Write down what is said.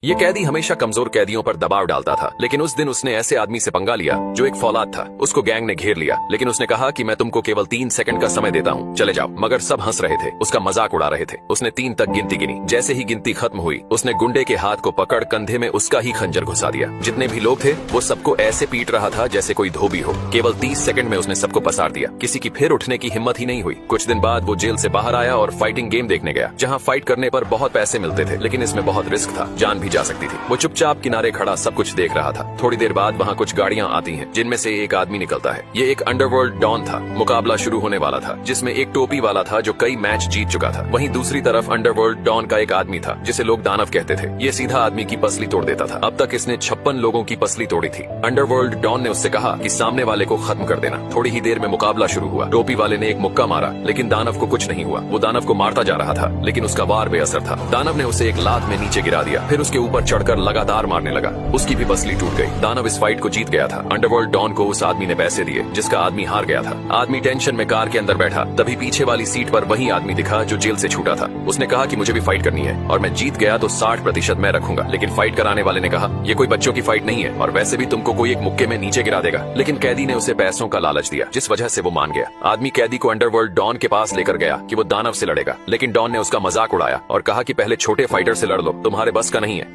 ये कैदी हमेशा कमजोर कैदियों पर दबाव डालता था, लेकिन उस दिन उसने ऐसे आदमी से पंगा लिया जो एक फौलाद था। उसको गैंग ने घेर लिया, लेकिन उसने कहा कि मैं तुमको केवल 3 सेकंड का समय देता हूँ, चले जाओ। मगर सब हंस रहे थे, उसका मजाक उड़ा रहे थे। उसने 3 तक गिनती गिनी। जैसे ही गिनती खत्म हुई, उसने गुंडे के हाथ को पकड़ कंधे में उसका ही खंजर घुसा दिया। जितने भी लोग थे वो सबको ऐसे पीट रहा था जैसे कोई धोबी हो। केवल 30 सेकंड में उसने सबको पसार दिया। किसी की फिर उठने की हिम्मत ही नहीं हुई। कुछ दिन बाद वो जेल से बाहर आया और फाइटिंग गेम देखने गया, जहाँ फाइट करने पर बहुत पैसे मिलते थे, लेकिन इसमें बहुत रिस्क था, जान भी जा सकती थी। वो चुपचाप किनारे खड़ा सब कुछ देख रहा था। थोड़ी देर बाद वहाँ कुछ गाड़ियाँ आती हैं, जिनमें से एक आदमी निकलता है। ये एक अंडरवर्ल्ड डॉन था। मुकाबला शुरू होने वाला था, जिसमें एक टोपी वाला था जो कई मैच जीत चुका था। वहीं दूसरी तरफ अंडरवर्ल्ड डॉन का एक आदमी था जिसे लोग दानव कहते थे। ये सीधा आदमी की पसली तोड़ देता था। अब तक इसने 56 लोगों की पसली तोड़ी थी। अंडरवर्ल्ड डॉन ने उससे कहा कि सामने वाले को खत्म कर देना। थोड़ी ही देर में मुकाबला शुरू हुआ। टोपी वाले ने एक मुक्का मारा, लेकिन दानव को कुछ नहीं हुआ। वो दानव को मारता जा रहा था, लेकिन उसका वार बेअसर था। दानव ने उसे एक लात में नीचे गिरा दिया, फिर उसके ऊपर चढ़कर लगातार मारने लगा। उसकी भी पसली टूट गई। दानव इस फाइट को जीत गया था। अंडरवर्ल्ड डॉन को उस आदमी ने पैसे दिए जिसका आदमी हार गया था। आदमी टेंशन में कार के अंदर बैठा, तभी पीछे वाली सीट पर वही आदमी दिखा जो जेल से छूटा था। उसने कहा कि मुझे भी फाइट करनी है और मैं जीत गया तो 60% मैं रखूंगा। लेकिन फाइट कराने वाले ने कहा, ये कोई बच्चों की फाइट नहीं है और वैसे भी तुमको कोई एक मुक्के में नीचे गिरा देगा। लेकिन कैदी ने उसे पैसों का लालच दिया, जिस वजह से वो मान गया। आदमी कैदी को अंडरवर्ल्ड डॉन के पास लेकर गया कि वो दानव से लड़ेगा, लेकिन डॉन ने उसका मजाक उड़ाया और कहा कि पहले छोटे फाइटर से लड़ लो, तुम्हारे बस का नहीं है।